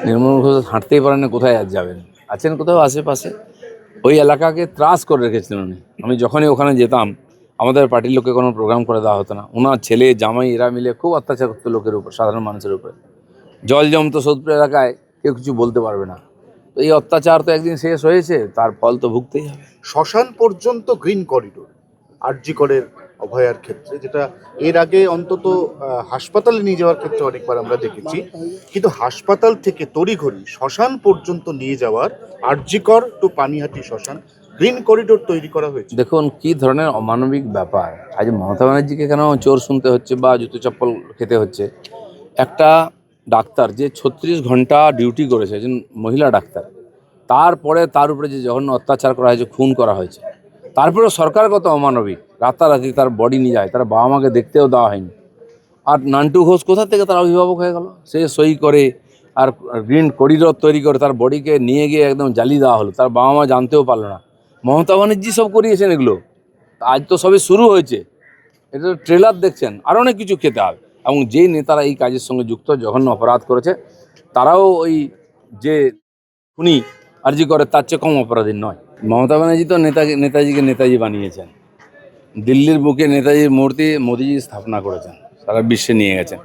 নির্মল ঘোষ হাঁটতেই পারেন না, কোথায় আর যাবেন? আছেন কোথাও আশেপাশে। ওই এলাকাকে ত্রাস করে রেখেছিলেন উনি। আমি যখনই ওখানে যেতাম, আমাদের পার্টির লোককে কোনো প্রোগ্রাম করে দেওয়া হতো না। ওনার ছেলে জামাই এরা মিলে খুব অত্যাচার করতো লোকের উপর, সাধারণ মানুষের উপরে। জল জমতো সোদপুর এলাকায়, কেউ কিছু বলতে পারবে না। তো এই অত্যাচার তো একদিন শেষ হয়েছে, তার ফল তো ভুগতেই হবে। শ্মশান পর্যন্ত গ্রিন করিডোর আরজি করের অভয়ার ক্ষেত্রে, যেটা এর আগে অন্তত হাসপাতালে নিয়ে যাওয়ার ক্ষেত্রে অনেকবার আমরা দেখেছি, কিন্তু হাসপাতাল থেকে তড়িঘড়ি শ্মশান পর্যন্ত নিয়ে যাওয়ার আরজি কর টু পানিহাটি শ্মশান গ্রিন করিডোর তৈরি করা হয়েছে। দেখুন কি ধরনের অমানবিক ব্যাপার। আজ মমতা ব্যানার্জিকে কেন চোর শুনতে হচ্ছে বা জুতো চপ্পল খেতে হচ্ছে? একটা ডাক্তার যে 36 ঘন্টা ডিউটি করেছে, একজন মহিলা ডাক্তার, তারপরে তার উপরে যে জঘন্য অত্যাচার করা হয়েছে, খুন করা হয়েছে, তারপরে সরকার কত অমানবিক, রাতারাতি তার বডি নিয়ে যায়, তার বাবা মাকে দেখতেও দেওয়া হয়নি। আর নান্টু ঘোষ কোথা থেকে তার অভিভাবক হয়ে গেল? সে সই করে আর গ্রিন করিডোর তৈরি করে তার বডিকে নিয়ে গিয়ে একদম জ্বালিয়ে দেওয়া হলো, তার বাবা মা জানতেও পারলো না। মমতা ব্যানার্জি সব করিয়েছেন এগুলো। আজ তো সবে শুরু হয়েছে, এটা ট্রেলার দেখছেন, আরও অনেক কিছু খেতে হবে। এবং যেই নেতারা এই কাজের সঙ্গে যুক্ত, জঘন্য অপরাধ করেছে, তারাও ওই যে খুনি আরজি করে তার চেয়ে কম অপরাধী নয়। মমতা ব্যানার্জি তো নেতাজিকে নেতাজি বানিয়েছেন। দিল্লির বুকে নেতাজির মূর্তি মোদিজি স্থাপনা করেছেন, সারা বিশ্বে নিয়ে গেছেন।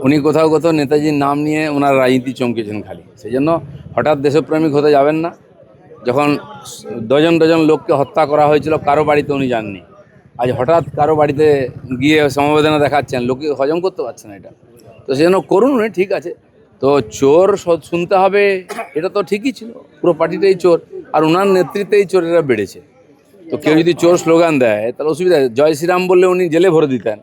উনি কোথাও কোথাও নেতাজির নাম নিয়ে ওনার রাজনীতি চমকেছেন খালি। সেই জন্য হঠাৎ দেশপ্রেমিক হতে যাবেন না। যখন ডজন ডজন লোককে হত্যা করা হয়েছিল, কারো বাড়িতে উনি যাননি। আজ হঠাৎ কারো বাড়িতে গিয়ে সমবেদনা দেখাচ্ছেন, লোকে হজম করতে পারছে না এটা। তো সেজন্য করুন উনি, ঠিক আছে। তো চোর শুনতে হবে, এটা তো ঠিকই ছিল, পুরো পার্টিটাই চোর, আর ওনার নেতৃত্বেই চোরেরা বেড়েছে। তো কেউ যদি চোর স্লোগান দেয় তাহলে অসুবিধা, জয় শ্রীরাম বললে উনি জেলে ভরে দিতেন।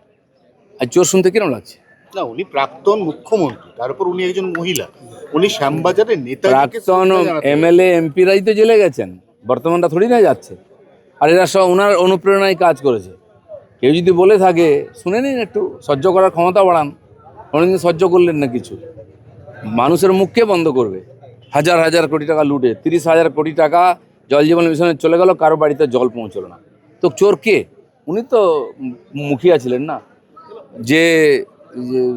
আর চোর শুনতে কিরম লাগছে? না, উনি প্রাক্তন মুখ্যমন্ত্রী, তারপর উনি একজন মহিলা, উনি শ্যামবাজারে নেতাজিকে প্রাক্তন শ্রদ্ধা জানাতে এমএলএ এমপিরাই তো জেলে গেছেন, বর্তমানটা থোড়ি না যাচ্ছে। আর এরা সব ওনার অনুপ্রেরণায় কাজ করেছে। কেউ যদি বলে থাকে, শুনে নিন, একটু সহ্য করার ক্ষমতা বাড়ান। কোনোদিন সহ্য করলেন না কিছু। মানুষের মুখকে বন্ধ করবে। হাজার হাজার কোটি টাকা লুটে, 30,000 কোটি টাকা জল জীবন মিশনে চলে গেল, কারো বাড়িতে জল পৌঁছলো না। তো চোর কে? উনি তো মুখিয়া ছিলেন না। যে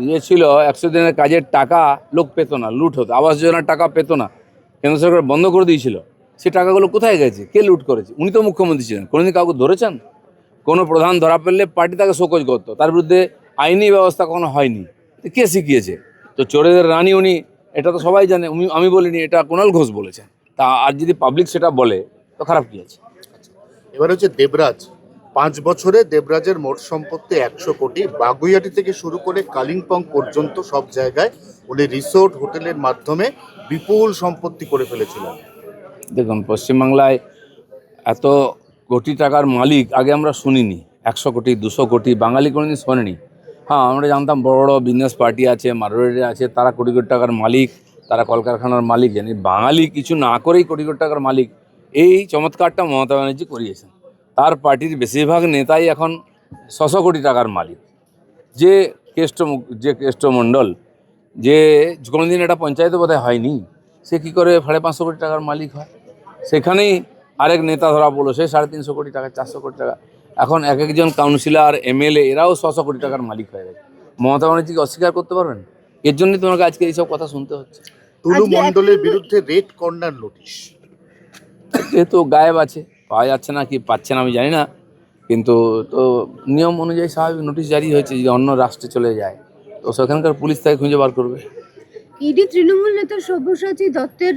ইয়ে ছিল, 100 দিনের কাজের টাকা লোক পেত না, লুট হতো। আবাস যোজনার টাকা পেত না, কেন্দ্র সরকার বন্ধ করে দিয়েছিল। সে টাকাগুলো কোথায় গেছে? কে লুট করেছে? উনি তো মুখ্যমন্ত্রী ছিলেন, কোনোদিন কাউকে ধরেছেন? কোনো প্রধান ধরা পড়লে পার্টি তাকে শোকজ করতো, তার বিরুদ্ধে আইনি ব্যবস্থা কখনো হয়নি। কে শিখিয়েছে? তো চোরেদের রানী উনি, এটা তো সবাই জানে। আমি বলিনি, এটা কুণাল ঘোষ বলেছেন। তা আর যদি পাবলিক সেটা বলে, তো খারাপ কি আছে? এবার হচ্ছে দেবরাজ, 5 বছরে দেবরাজের মোট সম্পত্তি 100 কোটি, বাগুইয়াটি থেকে শুরু করে কালিম্পং পর্যন্ত সব জায়গায় উনি রিসোর্ট হোটেলের মাধ্যমে বিপুল সম্পত্তি করে ফেলেছিলেন। দেখুন, পশ্চিমবাংলায় এত কোটি টাকার মালিক আগে আমরা শুনিনি। 100 কোটি, 200 কোটি বাঙালি কোনোদিন শোনেনি। হ্যাঁ, আমরা জানতাম বড় বড় বিজনেস পার্টি আছে, মারোয়ারি আছে, তারা কোটি কোটি টাকার মালিক, তারা কলকারখানার মালিক। জানি বাঙালি কিছু না করেই কোটি কোটি টাকার মালিক, এই চমৎকারটা মমতা ব্যানার্জি করিয়েছেন। তার পার্টির বেশিরভাগ নেতাই এখন 600 কোটি টাকার মালিক। যে কেষ্টমণ্ডল, যে কোনোদিন এটা পঞ্চায়েতে বোধহয় হয়নি, সে কী করে 550 কোটি টাকার মালিক হয়? সেখানেই আরেক নেতা ধরা পড়লো, সে 350 কোটি টাকা, 400 কোটি টাকা। এখন এক একজন কাউন্সিলর, এমএলএ, এরাও 600 কোটি টাকার মালিক হয়ে গেছে। মমতা ব্যানার্জিকে অস্বীকার করতে পারবেন? এর জন্যই তোমাকে আজকে এইসব কথা শুনতে হচ্ছে। তুলু মণ্ডলের বিরুদ্ধে রেড কর্নার নোটিশ। যেহেতু গায়েব আছে, পাওয়া যাচ্ছে না, কি পাচ্ছে না আমি জানি না, কিন্তু তো নিয়ম অনুযায়ী স্বাভাবিক নোটিশ জারি হয়েছে। যদি অন্য রাষ্ট্রে চলে যায়, তো সেখানকার পুলিশ তাকে খুঁজে বার করবে। ইডি তৃণমূল নেতা সব্যসাচী দত্তের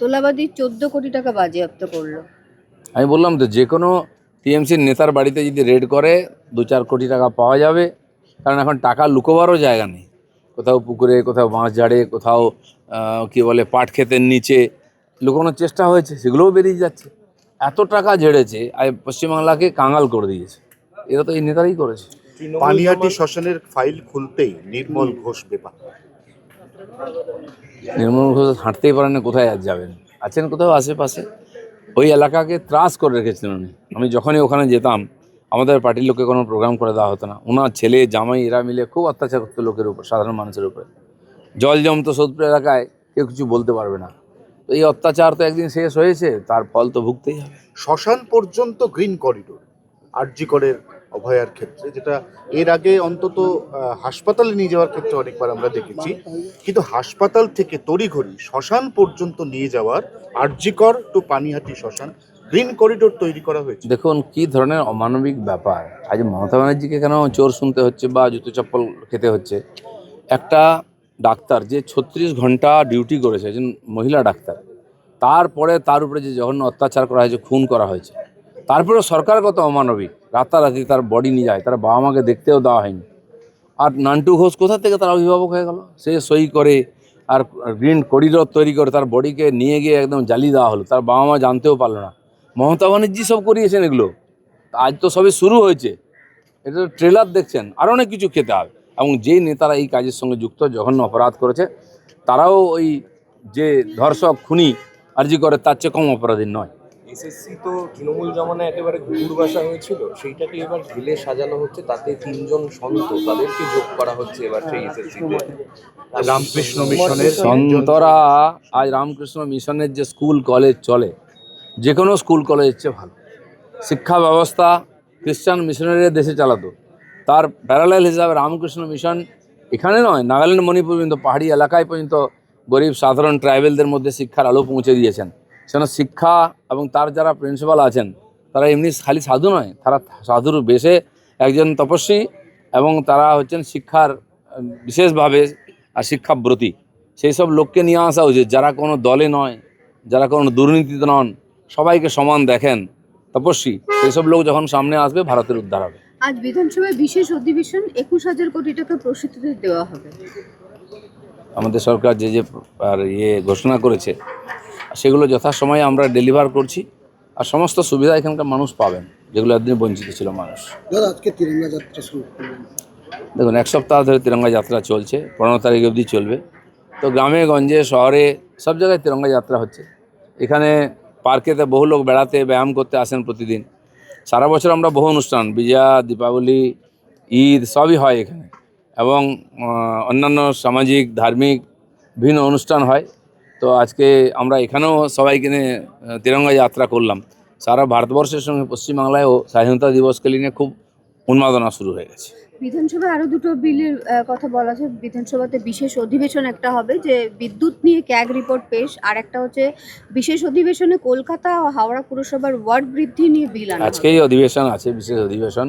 তোলাবাদী 14 কোটি টাকা বাজেয়াপ্ত করলো। আমি বললাম তো, যে কোনো টিএমসির নেতার বাড়িতে যদি রেড করে 2-4 কোটি টাকা পাওয়া যাবে। কারণ এখন টাকা লুকোবারও জায়গা নেই। কোথাও পুকুরে, কোথাও বাঁশ ঝাড়ে, কোথাও কি বলে পাট ক্ষেতের নিচে লুকোনোর চেষ্টা হয়েছে, সেগুলোও বেরিয়ে যাচ্ছে। এত টাকা ঝেড়েছে, আর পশ্চিমবাংলাকে কাঙাল করে দিয়েছে। এরা তো এই নেতারাই করেছে। পানিহাটি শ্মশানের ফাইল খুলতেই নির্মল ঘোষ বেপা। নির্মল ঘোষ হাঁটতেই পারেন না, কোথায় আর যাবেন? আছেন কোথাও আশেপাশে। ওই এলাকাকে ত্রাস করে রেখেছিলেন উনি। আমি যখনই ওখানে যেতাম, আমাদের পার্টির লোককে কোনো প্রোগ্রাম করে দেওয়া হতো না। ওনার ছেলে জামাই এরা মিলে খুব অত্যাচার করতো লোকের উপর, সাধারণ মানুষের উপরে। জল জমতো সোদপুর এলাকায়, কেউ কিছু বলতে পারবে না। তো এই অত্যাচার তো একদিন শেষ হয়েছে, তার ফল তো ভুগতেই হবে। শ্মশান পর্যন্ত গ্রিন করিডোর আরজি করের অভয়ার ক্ষেত্রে, যেটা এর আগে অন্তত হাসপাতালে নিয়ে যাওয়ার ক্ষেত্রে অনেকবার আমরা দেখেছি, কিন্তু হাসপাতাল থেকে তড়িঘড়ি শ্মশান পর্যন্ত নিয়ে যাওয়ার আরজিকর টু পানিহাটি শ্মশান গ্রিন করিডোর তৈরি করা হয়েছে। দেখুন কি ধরনের অমানবিক ব্যাপার, আজ মমতা ব্যানার্জিকে কেন চোর শুনতে হচ্ছে বা জুতো চপ্পল খেতে হচ্ছে। একটা ডাক্তার যে 36 ঘন্টা ডিউটি করেছে, একজন মহিলা ডাক্তার, তারপরে তার উপরে যে জঘন্য অত্যাচার করা হয়েছে, খুন করা হয়েছে, তারপরে সরকার কত অমানবিক, রাতারাতি তার বডি নিয়ে যায়, তার বাবা মাকে দেখতেও দেওয়া হয়নি। আর নান্টু ঘোষ কোথা থেকে তার অভিভাবক হয়ে গেল, সে সই করে আর গ্রিন করিডোর তৈরি করে তার বডিকে নিয়ে গিয়ে একদম জ্বালিয়ে দেওয়া হলো, তার বাবা মা জানতেও পারলো না। মমতা ব্যানার্জি সব করিয়েছেন এগুলো, আজ তো সবে শুরু হয়েছে, এটা ট্রেলার দেখছেন, আরও অনেক কিছু খেতে হবে। এবং যেই নেতারা এই কাজের সঙ্গে যুক্ত, জঘন্য অপরাধ করেছে, তারাও ওই যে ধর্ষক খুনি আরজি করে তার চেয়ে কম অপরাধী নয়। এসএসসি তো তৃণমূল জমানায় একেবারে ঘুঘুর বাসা হয়েছিল, সেইটাকে এবার ঢেলে সাজানো হচ্ছে, তাতে 3জন সন্ত তাদেরকে যোগ করা হচ্ছে এবার সেই এসএসসিতে। রামকৃষ্ণ মিশনের সন্তরা আজ রামকৃষ্ণ মিশনের যে স্কুল কলেজ চলে, যে কোনো স্কুল কলেজের চেয়ে ভালো শিক্ষা ব্যবস্থা খ্রিস্টান মিশনারিরা দেশে চালাতো, তার প্যারালাল হিসাবে রামকৃষ্ণ মিশন এখানে নয়, নাগাল্যান্ড মণিপুর পর্যন্ত পাহাড়ি এলাকায় পর্যন্ত গরিব সাধারণ ট্রাইবেলদের মধ্যে শিক্ষার আলো পৌঁছে দিয়েছেন। সেখানে শিক্ষা এবং তার যারা প্রিন্সিপাল আছেন, তারা এমনি খালি সাধু নয়, তারা সাধুর বেশে একজন তপস্বী, এবং তারা হচ্ছেন শিক্ষার বিশেষভাবে শিক্ষাব্রতী। সেই সব লোককে নিয়ে আসা উচিত, যারা কোনো দলে নয়, যারা কোনো দুর্নীতিতে নন, সবাইকে সমান দেখেন, তপস্বী। সেই সব লোক যখন সামনে আসবে, ভারতের উদ্ধার হবে। আজ বিধানসভায় বিশেষ অধিবেশন, 21,000 কোটি টাকা প্রসূতিদের দেওয়া হবে। আমাদের সরকার যে যে আর ঘোষণা করেছে, সেগুলো যথাসময়ে আমরা ডেলিভার করছি, আর সমস্ত সুবিধা এখানকার মানুষ পাবেন, যেগুলো একদিন বঞ্চিত ছিল মানুষ। আজকে তিরঙ্গা যাত্রা শুরু করলেন। দেখুন, এক সপ্তাহ ধরে তিরঙ্গা যাত্রা চলছে, 15 তারিখ অবধি চলবে। তো গ্রামে গঞ্জে শহরে সব জায়গায় তিরঙ্গা যাত্রা হচ্ছে। এখানে পার্কেতে বহু লোক বেড়াতে ব্যায়াম করতে আসেন প্রতিদিন। সারা বছর আমরা বহু অনুষ্ঠান, বিজয়া, দীপাবলি, ঈদ সবই হয় এখানে, এবং অন্যান্য সামাজিক ধার্মিক বিভিন্ন অনুষ্ঠান হয়। তো আজকে আমরা এখানেও সবাইকে নিয়ে তিরঙ্গা যাত্রা করলাম। সারা ভারতবর্ষের সঙ্গে পশ্চিমবাংলায়ও স্বাধীনতা দিবসকে নিয়ে খুব উন্মাদনা শুরু হয়ে গেছে। বিধানসভায় আরো দুটো বিলের কথা বলা আছে। বিধানসভাতে বিশেষ অধিবেশন একটা হবে, যে বিদ্যুৎ নিয়ে ক্যাগ রিপোর্ট পেশ, আর একটা হচ্ছে বিশেষ অধিবেশনে কলকাতা ও হাওড়া পুরসভার ওয়ার্ড বৃদ্ধি নিয়ে বিল আনা হবে। আজকেই অধিবেশন আছে, বিশেষ অধিবেশন,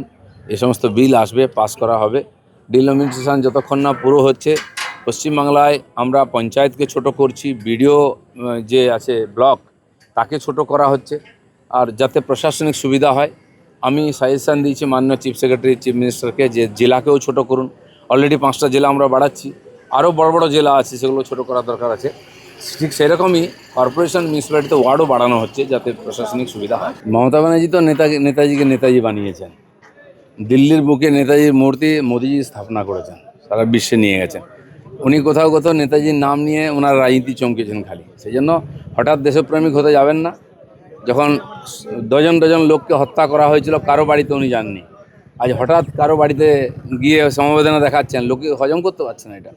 এই সমস্ত বিল আসবে, পাস করা হবে। ডিলিমিটেশন যতক্ষণ না পুরো হচ্ছে, পশ্চিমবাংলায় আমরা পঞ্চায়েতকে ছোট করছি, বিডিও যে আছে ব্লক, তাকে ছোট করা হচ্ছে, আর যাতে প্রশাসনিক সুবিধা হয়। আমি সাজেশান দিয়েছি মাননীয় চিফ সেক্রেটারি, চিফ মিনিস্টারকে, যে জেলাকেও ছোট করুন। অলরেডি 5টা জেলা আমরা বাড়াচ্ছি, আরও বড় বড় জেলা আছে, সেগুলো ছোট করার দরকার আছে। ঠিক সেরকমই কর্পোরেশন মিউনিসিপ্যালিটিতে ওয়ার্ডও বাড়ানো হচ্ছে, যাতে প্রশাসনিক সুবিধা হয়। মমতা ব্যানার্জি তো নেতাজিকে নেতাজি বানিয়েছেন। দিল্লির বুকে নেতাজির মূর্তি মোদিজি স্থাপনা করেছেন, সারা বিশ্বে নিয়ে গেছেন। উনি কোথাও কোথাও নেতাজির নাম নিয়ে ওনার রাজনীতি চমকেছেন খালি, সেই জন্য হঠাৎ দেশপ্রেমিক হতে যাবেন না। যখন ডজন ডজন লোককে হত্যা করা হয়েছিল, কারো বাড়িতে উনি যাননি। আজ হঠাৎ কারো বাড়িতে গিয়ে সমবেদনা দেখাচ্ছেন, লোকে হজম করতে পারছে না এটা।